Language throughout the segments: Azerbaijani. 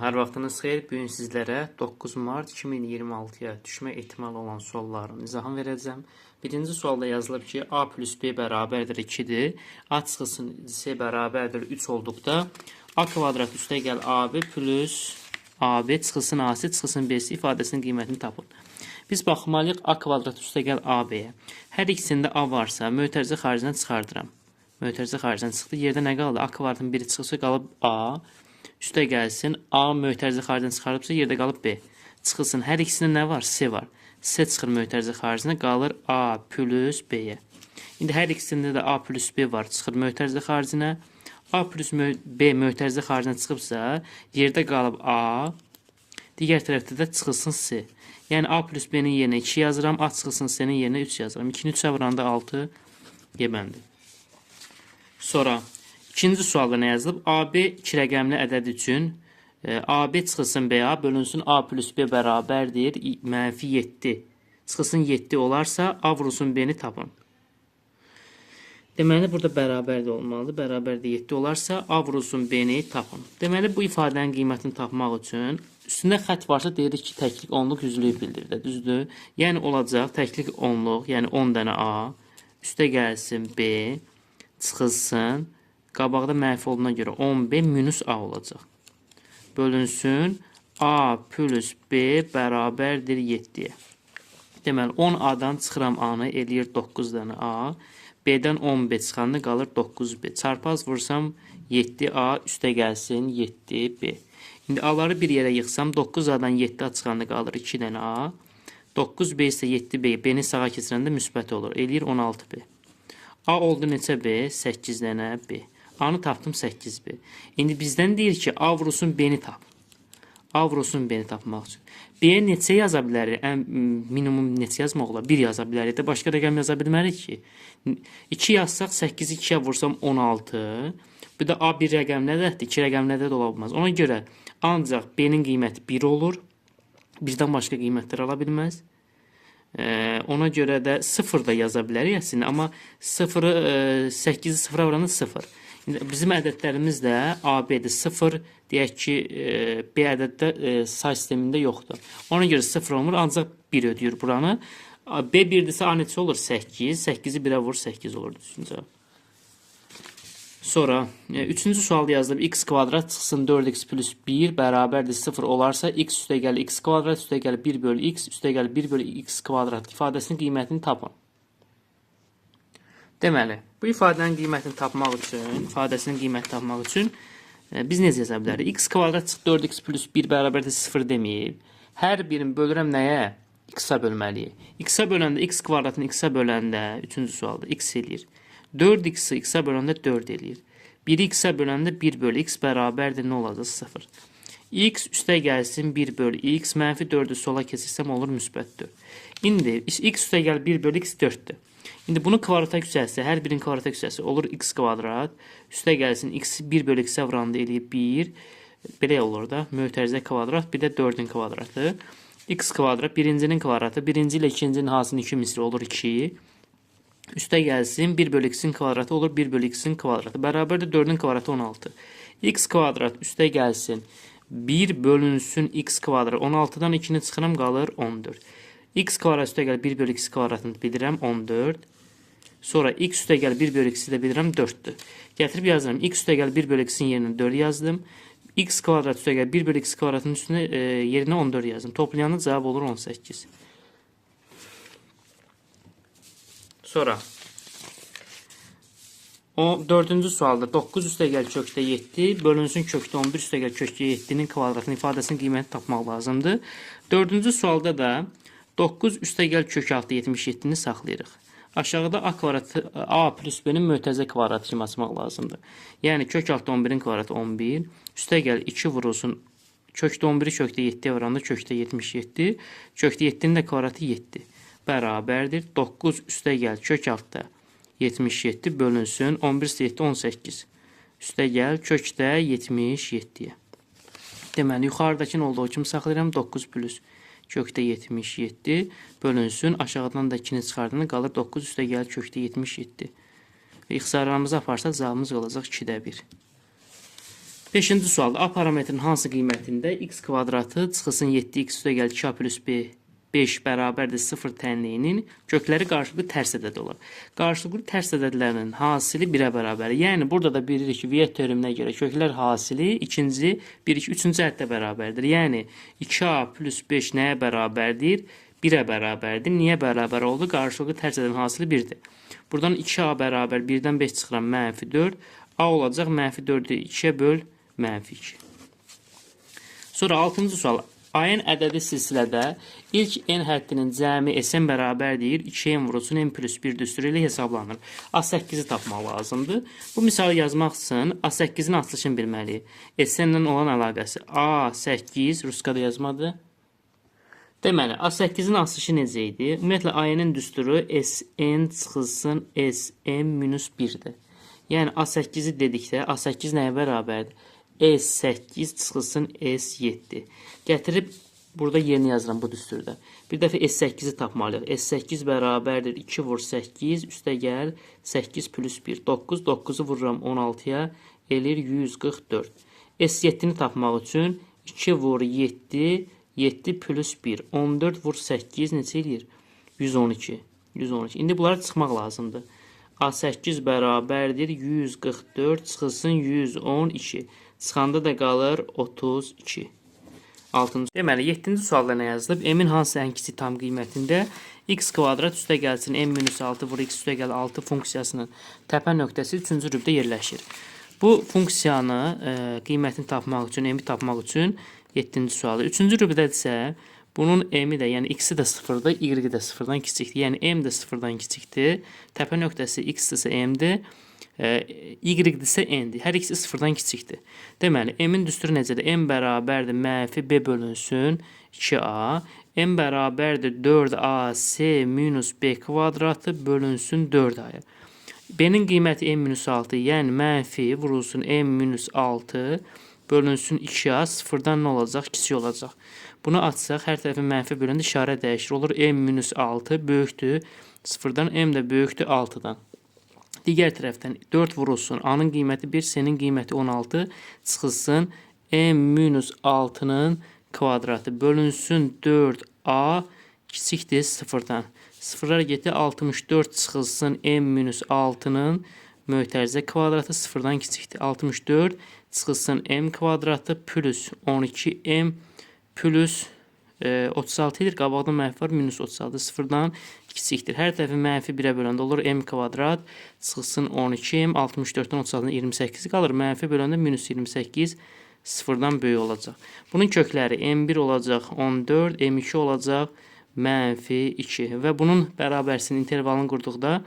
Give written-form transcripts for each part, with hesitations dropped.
hər vaxtınız xeyir. Bu gün sizlərə 9 mart 2026-ya düşmə ehtimalı olan sualların izahını verəcəm. Birinci sualda yazılıb ki, A plus B bərabərdir 2-dir. A çıxılsın C bərabərdir 3 olduqda A kvadrat üstə gəl AB plus AB çıxılsın AC çıxılsın BC ifadəsinin qiymətini tapın. Biz baxmalıyıq A kvadrat üstə gəl AB-yə. Hər ikisində A varsa mötərizə xaricdən çıxardıram. Mötərizə xaricdən çıxdı. Yerdə nə qaldı? A kvadratın biri çıxırsa qalıb A. Üstə gəlsin. A mötərizə xaricdən çıxarıbsa yerdə qalıb B. Çıxılsın. Hər ikisində nə var? C var. C çıxır mötərizə xaricinə qalır A plus B-yə. İndi hər ikisində də A plus B var. Çıxır mötərizə xaricinə. A plus B mötərizə xaricinə çıxıbsa yerdə qalıb A. Digər tərəfdə də çıxılsın C. Yəni A plus B-nin yerinə 2 yazıram. A çıxılsın C-nin yerinə 3 yazıram. 2-ni 3-ə vuranda 6 yeməlidir. Sonra İkinci sualda nə yazılıb? AB 2 rəqəmli ədəd üçün AB çıxılsın BA bölünsün A plus B bərabərdir mənfi 7. Çıxılsın 7 olarsa A vurulsun B-ni tapın. Deməli, burada bərabər də olmalıdır. Bərabər də 7 olarsa A vurulsun B-ni tapın. Deməli, bu ifadənin qiymətini tapmaq üçün üstündə xətt varsa deyirik ki, təklik onluq yüzlüyü bildirir. Düzdür? Yəni olacaq təklik onluq, yəni 10 dənə A. Üstə gəlsin B, çıxılsın. Qabaqda mənfi olduğuna görə 10B minus A olacaq. Bölünsün A plus B bərabərdir 7-yə. Deməli 10A'dan çıxıram A-nı eləyir 9 dənə A. B-dən 10B çıxanda qalır 9B. Çarpaz vursam 7A üstə gəlsin 7B. İndi A-ları bir yerə yıxsam 9A'dan 7A çıxanda qalır 2 dənə A. 9B isə 7B. B-ni sağa keçirəndə müsbət olur. Eləyir 16B. A oldu neçə B? 8 dənə B. A-nı tapdım 8B. İndi bizdən deyir ki, A vurulsun B-ni tap. A vurulsun B-ni tapmaq üçün. B-yə neçə yaza bilərik? Minimum neçə yazmaq olar? 1 yaza bilərik də. Başqa rəqəm yaza bilmərik ki. 2 yazsaq 8-i 2-yə vursam 16. Bu da A bir rəqəmlə də 2 rəqəmlə də ola bilməz. Ona görə ancaq B-nin qiyməti 1 olur. Birdən başqa qiymətlər ala bilməz. Ona görə də 0 da yaza bilərik əslində. Amma 8-i 0-a vuranda 0. Bizim ədədlərimiz də AB-dir. 0 deyək ki, B ədəddə say sistemində yoxdur. Ona görə 0 olmur, ancaq 1 ödəyir buranı. B 1-dirsə A neçə olur? 8. 8-i 1-ə vur, 8 olur. Düşüncə. Sonra, 3-cü sualda yazılıb x kvadrat çıxsın 4x plus 1 bərabərdir 0 olarsa x üstə gəl x kvadrat üstə gəl 1 bölü x üstə gəl 1 bölü x kvadrat ifadəsinin qiymətini tapın. Deməli, bu ifadənin qiymətini tapmaq üçün, biz necə yaza bilərik? X kvadrat çıx 4x plus 1 bərabərdir 0 deməyib. Hər birini bölürəm nəyə? X-a bölməliyik. X-a böləndə, x kvadratını x-a böləndə, 3-cü sualda x eləyir. 4x-i x-a böləndə 4 eləyir. 1-i x-a böləndə 1 bölü x bərabərdir nə olacaq? 0. X üstə gəlsin 1 bölü x, mənfi 4-ü sola keçirsəm olur müsbət 4. İndi x üstə gəl 1 bölü x 4-dür. İndi bunu kvadrata yüksəlsə, hər birinin kvadrata yüksəlsə olur x kvadrat. Üstə gəlsin x 1 bölü x-ə vuranda eləyib 1. Belə olur da, mötərizə kvadrat, bir də 4-ün kvadratı. X kvadrat, birincinin kvadratı, birinci ilə ikincinin hasının 2 misli olur 2. Üstə gəlsin 1 bölü x-in kvadratı olur 1 bölü x-in kvadratı. Bərabərdir 4-ün kvadratı 16. X kvadrat üstə gəlsin 1 bölünsün x kvadrat. 16-dan 2-ni çıxıram qalır 14. X kvadrat üstə gəl 1 bölü x kvadratını bilirəm 14. Sonra x üstə gəl 1 bölü x-i də bilirəm 4-dür. Gətirib yazıram. X üstə gəl 1 bölü x-in yerinə 4 yazdım. X kvadrat üstə gəl 1 bölü x kvadratının üstünə yerinə 14 yazdım. Toplayanda cavab olur 18. Sonra o 4-cü sualda 9 üstə gəl kökdə 7 bölünsün kökdə 11 üstə gəl kökdə 7-nin kvadratının ifadəsinin qiymətini tapmaq lazımdır. 4-cü sualda da 9 üstə gəl kök altı 77-ni saxlayırıq. Aşağıda A kvadratı A plus B-nin mötərizə kvadratı kimi açmaq lazımdır. Yəni kök altı 11-in kvadratı 11. Üstə gəl 2 vurulsun. Kökdə 11-i kökdə 7-yə vuranda kökdə 77. Kökdə 7-nin də kvadratı 7. Bərabərdir. 9 üstə gəl kök altda 77 bölünsün. 11 üstə 7 18. Üstə gəl kökdə 77-yə. Deməli, yuxarıdakını olduğu kimi saxlayıram. 9 plus kökdə 77 bölünsün. Aşağıdan da 2-ni çıxardığında qalır 9 üstə gəl kökdə 77. İxtisarlarımızı aparsaq cavabımız olacaq 2-də 1. 5-ci sualda A parametrin hansı qiymətində x kvadratı çıxılsın 7x üstə gəl 2a plus b 5 bərabərdir 0 tənliyinin kökləri qarşılıqlı tərs ədəd olur. Qarşılıqlı tərs ədədlərinin hasili 1-ə bərabər. Yəni burada da bilirik ki, Viet teoreminə görə köklər hasili ikinci, 1, 2, 3-cü əddə bərabərdir. Yəni 2a plus 5 nəyə bərabərdir? 1-ə bərabərdir. Niyə bərabər oldu? Qarşılıqlı tərs ədədin hasili 1-dir. Buradan 2a bərabər 1-dən 5 çıxıram -4. A olacaq -4-ü 2-yə böl -2. Sonra 6-cı sual. A-n ədədi silsilədə ilk n həddinin cəmi S-n bərabərdir 2n vurulsun n plus 1 düsturu ilə hesablanır. A8-i tapmaq lazımdır. Bu misalı yazmaq üçün A8-in açılışını bilməliyik. S-nlə olan əlaqəsi. A8 ruskada yazmadır. Deməli, A8-in açılışı necə idi? Ümumiyyətlə, A-n düsturu Sn çıxılsın Sm minus 1-dir. Yəni, A8-i dedikdə, A8 nəyə bərabərdir? S8 çıxılsın S7. Gətirib burada yerini yazıram bu düsturda. Bir dəfə S8-i tapmalıyıq. S8 bərabərdir 2 vur 8 üstə gəl 8 plus 1. 9. 9-u vururam 16-ya elir 144. S7-ni tapmaq üçün 2 vur 7 7 plus 1. 14 vur 8 neçə eləyir? 112. 112. İndi bunları çıxmaq lazımdır. A8 bərabərdir 144 çıxılsın 112. Çıxanda da qalır 32. 6-cı. Deməli, 7-ci sualda nə yazılıb? M-in hansı ən kiçik tam qiymətində x kvadrat üstə gəlsin m-6 vur x üstə gəl 6 funksiyasının təpə nöqtəsi 3-cü rübdə yerləşir. Bu funksiyanı qiymətini tapmaq üçün, m-i tapmaq üçün 7-ci sualda. 3-cü rübdədirsə, bunun m-i də, yəni x-i də 0-dır, y-i də 0-dan kiçikdir. Yəni m də 0-dan kiçikdir. Təpə nöqtəsi x-dirsə m-dir. Y-dirsə n-dir. Hər ikisi 0-dan kiçikdir. Deməli, m-in düsturu necədir? M bərabərdir mənfi b bölünsün 2a. M bərabərdir 4ac minus b kvadratı bölünsün 4a-ya. B-nin qiyməti m-6, yəni mənfi vurulsun m-6 bölünsün 2a. 0-dan nə olacaq? Kiçik olacaq. Bunu açsaq, hər tərəfi mənfi böləndə işarə dəyişir. Olur m-6 böyükdür 0-dan, m də böyükdür 6-dan. Digər tərəfdən 4 vurulsun. A-nın qiyməti 1, S-nin qiyməti 16 çıxılsın m-6-nın kvadratı bölünsün 4a kiçikdir 0-dan. 0-lar getdi 64 çıxılsın m-6-nın mötərizə kvadratı 0-dan kiçikdir. 64 çıxılsın m kvadratı plus 12m plus 36 edir. Qabaqda mənfi var. Minus 36 0-dan kiçikdir. Hər tərəfi mənfi 1-ə böləndə olur m kvadrat çıxılsın 12m 64-dən 36-dan 28 qalır. Mənfi böləndə minus 28 0-dan böyük olacaq. Bunun kökləri m1 olacaq 14, m2 olacaq mənfi 2 və bunun bərabərsinin intervalını qurduqda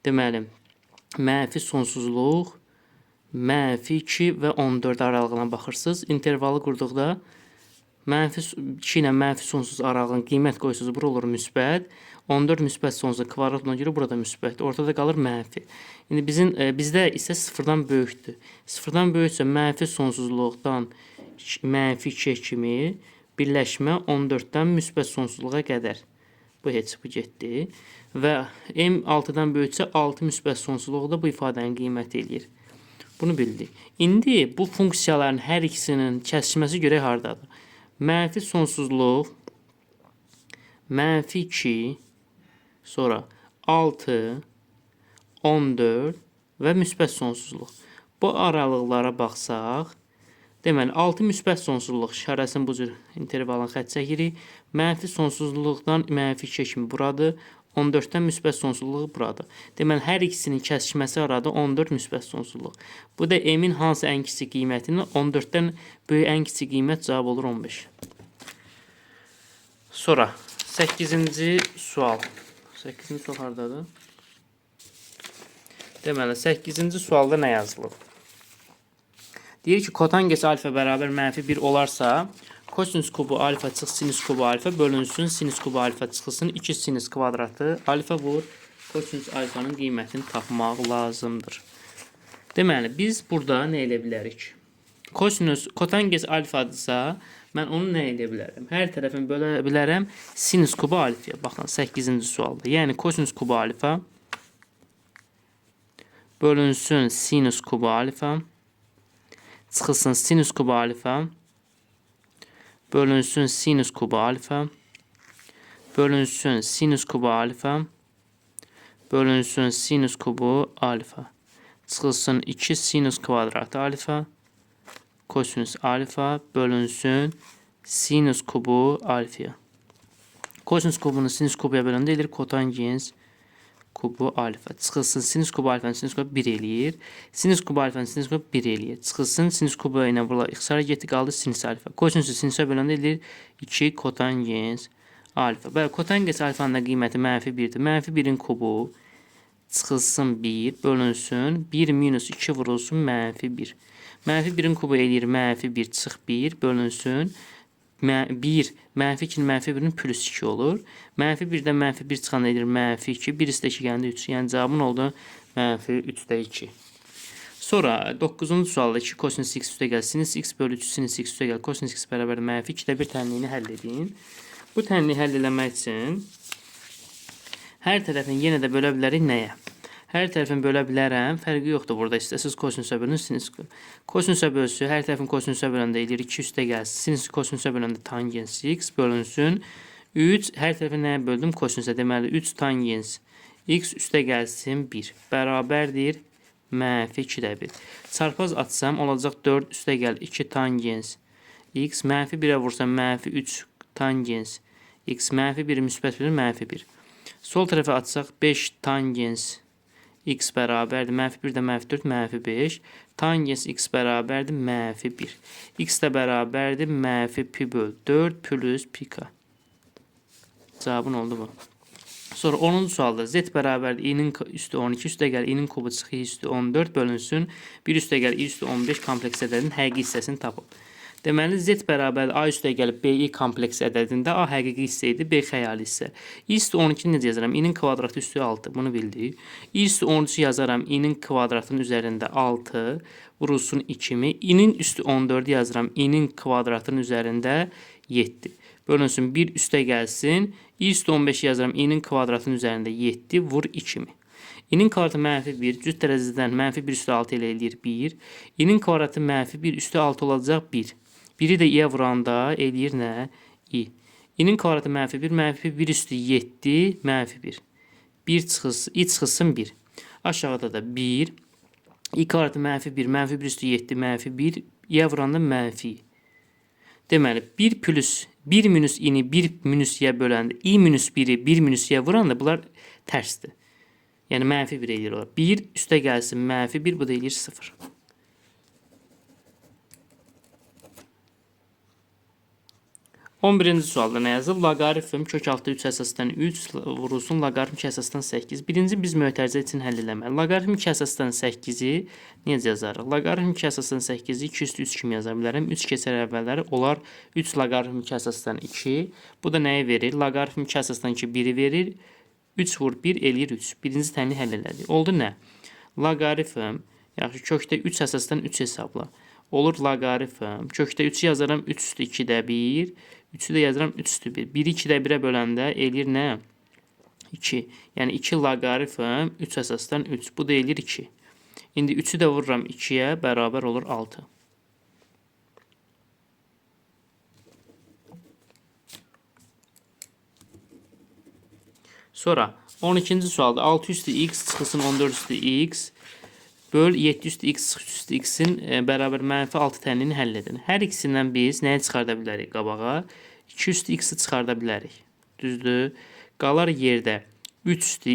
deməli mənfi sonsuzluq mənfi 2 və 14 aralığına baxırsınız. İntervalı qurduqda mənfi 2 ilə mənfi sonsuz aralığın qiymət qoysunuz, bura olur müsbət. 14 müsbət sonsuz kvadrat ona görə burada müsbət. Ortada qalır mənfi. İndi bizdə isə 0-dan böyükdür. 0-dan böyüksə mənfi sonsuzluqdan mənfi 2 kimi birləşmə 14-dən müsbət sonsuzluğa qədər. Bu heç bu getdi. Və m6-dan böyüksə 6 müsbət sonsuzluqda bu ifadənin qiyməti eləyir. Bunu bildik. İndi bu funksiyaların hər ikisinin kəsişməsi görək hardadır? Mənfi sonsuzluq, mənfi 2, sonra 6, 14 və müsbət sonsuzluq. Bu aralıqlara baxsaq, deməli 6 müsbət sonsuzluq işarəsinin bu cür intervalın xətt çəkirik. Mənfi sonsuzluqdan mənfi 2 kimi buradır. 14-dən müsbət sonsuzluğu buradır. Deməli, hər ikisinin kəsişməsi arada 14 müsbət sonsuzluq. Bu da m-in hansı ən kiçik qiymətinin 14-dən böyük ən kiçik qiymət cavab olur 15. Sonra 8-ci sual. 8-ci sual haradadır? Deməli, 8-ci sualda nə yazılıb? Deyir ki, kotanges alfa bərabər mənfi 1 olarsa, kosinus kubu alfa çıx sinus kubu alfa bölünsün sinus kubu alfa çıxılsın 2 sinus kvadratı alfa vur kosinus alfanın qiymətini tapmaq lazımdır. Deməli, biz burada nə edə bilərik? Kotanges alfadırsa, mən onu nə edə bilərəm? Hər tərəfini bölə bilərəm sinus kubu alfaya. Baxın, 8-ci sualda. Yəni, kosinus kubu alfa bölünsün sinus kubu alfa Çıxılsın sinüs kubu alfa. Bölünsün sinüs kubu alfa. Bölünsün sinüs kubu alfa. Bölünsün sinüs kubu alfa. Çıxılsın 2 sinüs kvadratı alfa. Kosinüs alfa bölünsün sinüs kubu alfaya. Kosinüs kubunu sinüs kubuya böləndə edir kotangens kubu alfa. Çıxılsın sinüs kubu alfanın sinüs kubu 1 eləyir. Sinüs kubu alfanın sinüs kubu 1 eləyir. Çıxılsın sinüs kubu ilə burada ixtisara getdi, qaldı sinüs alfa. Kosinüsü sinüsə böləndə edir 2 kotangens alfa. Bəli, kotangens alfanın da qiyməti -1-dir. -1-in kubu çıxılsın 1 bölünsün 1 minus 2 vurulsun -1. -1-in kubu eləyir -1 çıx 1 bölünsün 1 -2-nin -1-in plus 2 olur. -1-dən -1 çıxanda edir -2. 1 üstə 2 gəndə 3. Yəni cavabın oldu -3-də 2. Sonra 9-cu sualda 2 kosinüs x üstə gəl sinüs x bölü 3 sinüs x üstə gəl kosinüs x bərabər -2-də bir tənliyini həll edin. Bu tənliyi həll eləmək üçün hər tərəfini yenə də bölə bilərik nəyə? Hər tərəfini bölə bilərəm. Fərqi yoxdur burada. İstəsiz kosinüsə bölün, sinüs. Kosinüsə bölsün. Hər tərəfini kosinüsə böləndə edir 2 üstə gəlsin. Sinüs kosinüsə böləndə tangens x bölünsün 3. Hər tərəfi nəyə böldüm? Kosinüsə. Deməli 3 tangens x üstə gəlsin 1. Bərabərdir -2-də 1. Çarpaz atsam olacaq 4 üstə gəl 2 tangens x. -1-ə vursam -3 tangens x. -1 müsbət 1 -1. Sol tərəfə atsaq 5 tangens x bərabərdir -1 də -4 -5. Tangens x bərabərdir -1. X də bərabərdir -pi böl 4 plus pika. Cavabın oldu bu. Sonra 10-cu sualda z bərabərdir i-nin üstü 12 üstə gəl i-nin kubu çıx i üstü 14 bölünsün 1 üstə gəl i üstü 15 kompleks ədədin həqiqi hissəsini tapın. Deməli z bərabərdir a üstə gəlib bi kompleks ədədində a həqiqi hissə idi, b xəyali hissə. I üstü 12-ni necə yazaram? I-nin kvadratı üstü 6. Bunu bildik. I üstü 13-ü yazaram. I-nin kvadratının üzərində 6 vurulsun 2-mi. I-nin üstü 14-ü yazaram. I-nin kvadratının üzərində 7. Bölünsün 1 üstə gəlsin. I üstü 15-i yazaram. I-nin kvadratının üzərində 7 vur 2-mi. I-nin kvadratı -1 cüt dərəcədən -1 üstü 6 ilə eləyir 1. I-nin kvadratı -1 üstü 6 olacaq 1. 1-i də i-yə vuranda eləyir nə? i. I-nin kvadratı -1 1 üstü 7 -1. 1 çıxılsın, i çıxılsın 1. Aşağıda da 1. I kvadratı -1 üstü 7 -1. i-yə vuranda -i. Deməli 1 plus 1 minus i-ni 1 minus i-yə böləndə i minus 1-i 1 minus i-yə vuranda bunlar tərsdir. Yəni -1 eləyir olar. 1 üstə gəlsin -1 bu da eləyir 0. 11-ci sualda nə yazıb? Loqaritm kök altı 3 əsasdan 3 vurulsun loqaritm 2 əsasdan 8. Birinci biz mötərizə üçün həll eləməli. Loqaritm 2 əsasdan 8-i necə yazarıq? Loqaritm 2 əsasdan 8-i 2 üstü 3 kimi yaza bilərəm. 3 keçər əvvəlləri olar 3 loqaritm 2 əsasdan 2. Bu da nəyi verir? Loqaritm 2 əsasdan 2 1-i verir. 3 vur 1 eləyir 3. Birinci tənliyi həll elədik. Oldu nə? Loqaritm, yaxşı kökdə 3 əsasdan 3 hesabla. Olur loqaritm. Kökdə 3-ü yazaram 3 üstü 2-də 1. 3-ü də yazaram 3 üstü 1. 1-i 2-də 1-ə böləndə eləyir nə? 2. Yəni 2 loqaritm 3 əsasdan 3. Bu da eləyir 2. İndi 3-ü də vururam 2-yə bərabər olur 6. Sonra 12-ci sualda 6 üstü x çıxılsın 14 üstü x böl 7 üstü x 3 üstü x-in bərabər -6 tənliyini həll edin. Hər ikisindən biz nəyi çıxarda bilərik qabağa? 2 üstü x-i çıxarda bilərik. Düzdür? Qalar yerdə 3 üstü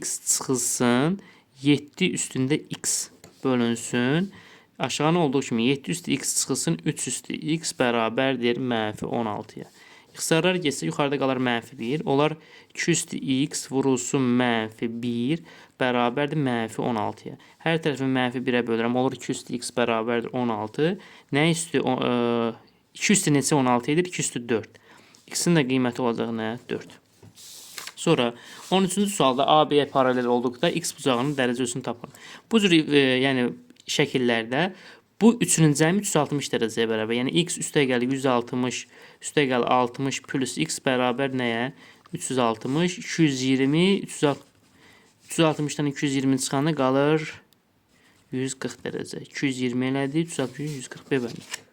x çıxılsın 7 üstündə x bölünsün. Aşağı nə olduğu kimi 7 üstü x çıxılsın 3 üstü x bərabərdir -16-ya. İxtisarlar getsə yuxarıda qalar -1. Onlar 2 üstü x vurulsun -1 bərabərdir -16-ya. Hər tərəfini -1-ə bölürəm. Olur 2 üstü x bərabərdir 16. Nə üstü 2 üstü neçə 16 edir? 2 üstü 4. X-in də qiyməti olacaq nə? 4. Sonra 13-cü sualda A-B-yə paralel olduqda x bucağının dərəcə ölçüsünü tapın. Bu cür yəni şəkillərdə bu üçünün cəmi 360 dərəcəyə bərabər. Yəni x üstə gəl 160 üstə gəl 60 plus x bərabər nəyə? 360, 220, 360-dan 220 çıxanda qalır 140 dərəcə. 220 elədi, 360 140 B bəndi.